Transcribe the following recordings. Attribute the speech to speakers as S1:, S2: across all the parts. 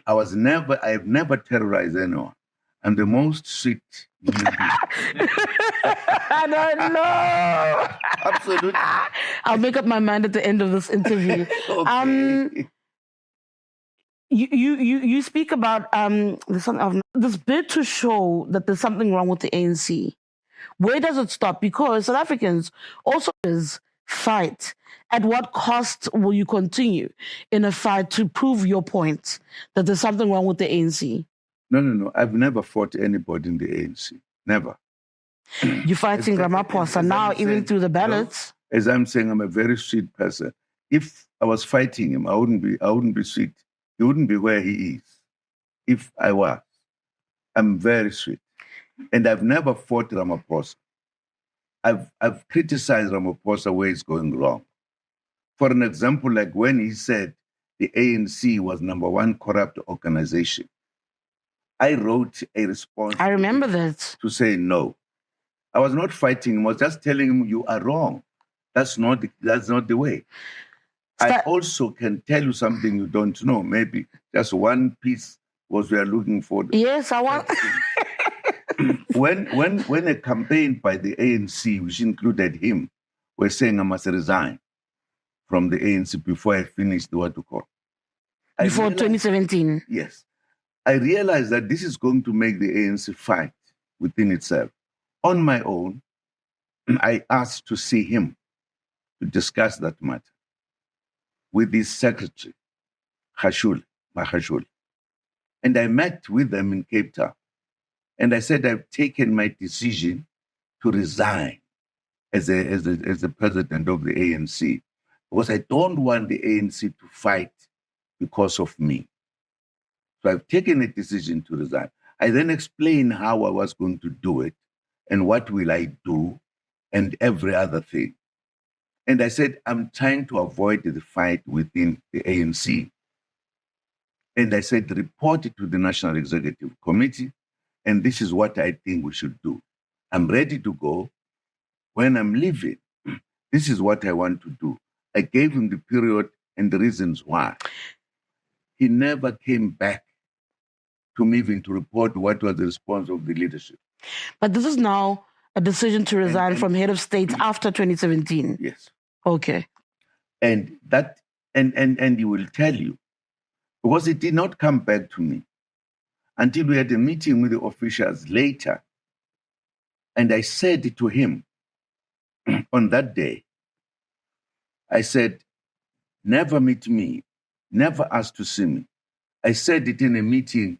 S1: I have never terrorized anyone. I'm the most sweet human being.
S2: I don't know.
S1: Absolutely.
S2: I'll make up my mind at the end of this interview.
S1: Okay.
S2: You speak about this bid to show that there's something wrong with the ANC. Where does it stop? Because South Africans also fight. At what cost will you continue in a fight to prove your point that there's something wrong with the ANC?
S1: No. I've never fought anybody in the ANC. Never.
S2: You're fighting Ramaphosa now, even through the ballots.
S1: As I'm saying, I'm a very sweet person. If I was fighting him, I wouldn't be sweet. He wouldn't be where he is. If I was, I'm very sweet. And I've never fought Ramaphosa. I've criticized Ramaphosa where he's going wrong. For an example, like when he said the ANC was #1 corrupt organization, I wrote a response.
S2: I remember that.
S1: To say no. I was not fighting him. I was just telling him you are wrong. That's not the way. I also can tell you something you don't know. Maybe just one piece was we are looking for.
S2: Yes, I want.
S1: When a campaign by the ANC, which included him, were saying I must resign from the ANC before I finished what you call.
S2: Before 2017.
S1: Yes. I realized that this is going to make the ANC fight within itself. On my own, I asked to see him to discuss that matter with his secretary, Mahashule. And I met with them in Cape Town. And I said, I've taken my decision to resign as the president of the ANC because I don't want the ANC to fight because of me. So I've taken a decision to resign. I then explained how I was going to do it and what will I do and every other thing. And I said, I'm trying to avoid the fight within the ANC. And I said, report it to the National Executive Committee, and this is what I think we should do. I'm ready to go. When I'm leaving, this is what I want to do. I gave him the period and the reasons why. He never came back to me even to report what was the response of the leadership.
S2: But this is now a decision to resign from head of state after 2017.
S1: Yes.
S2: Okay.
S1: And that, and he will tell you, because it did not come back to me until we had a meeting with the officials later. And I said to him on that day, I said, never meet me, never ask to see me. I said it in a meeting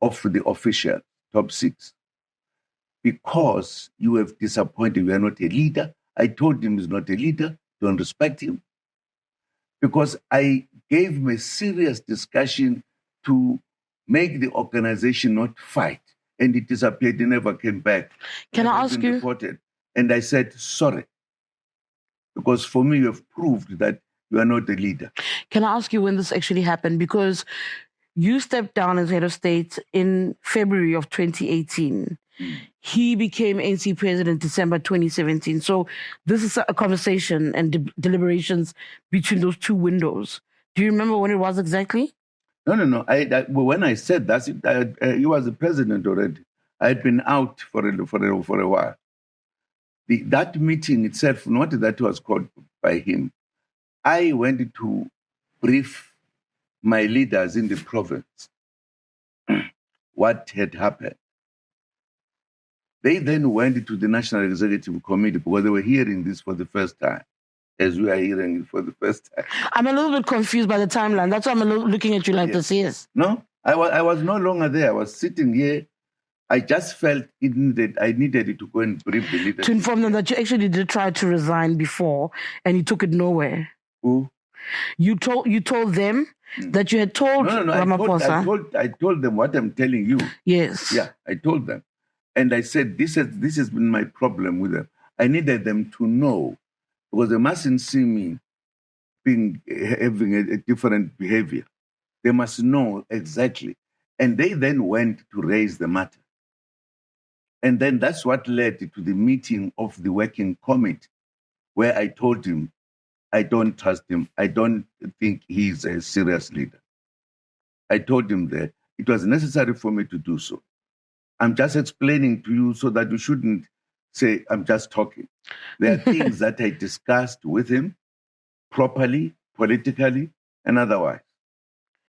S1: of the official, top 6, because you have disappointed, you are not a leader. I told him he's not a leader, don't respect him. Because I gave him a serious discussion to make the organization not fight. And it disappeared, he never came back.
S2: Can I ask you?
S1: Reported. And I said, sorry. Because for me, you have proved that you are not a leader.
S2: Can I ask you when this actually happened? Because you stepped down as head of state in February of 2018. He became ANC president December 2017. So this is a conversation and deliberations between those two windows. Do you remember when it was exactly?
S1: No. When I said that, he was the president already. I had been out for a while. That meeting itself, not that was called by him. I went to brief my leaders in the province what had happened. They then went to the National Executive Committee because they were hearing this for the first time, as we are hearing it for the first time.
S2: I'm a little bit confused by the timeline. That's why I'm looking at you like this. Yes.
S1: No, I was no longer there. I was sitting here. I just felt I needed to go and brief the leadership.
S2: To inform them that you actually did try to resign before and you took it nowhere.
S1: Who?
S2: You told them that you had told Ramaphosa.
S1: I told them what I'm telling you.
S2: Yes.
S1: Yeah, I told them. And I said, this has been my problem with them. I needed them to know, because they mustn't see me having a different behavior. They must know exactly. And they then went to raise the matter. And then that's what led to the meeting of the working committee, where I told him, I don't trust him. I don't think he's a serious leader. I told him that it was necessary for me to do so. I'm just explaining to you so that you shouldn't say, I'm just talking. There are things that I discussed with him properly, politically, and otherwise.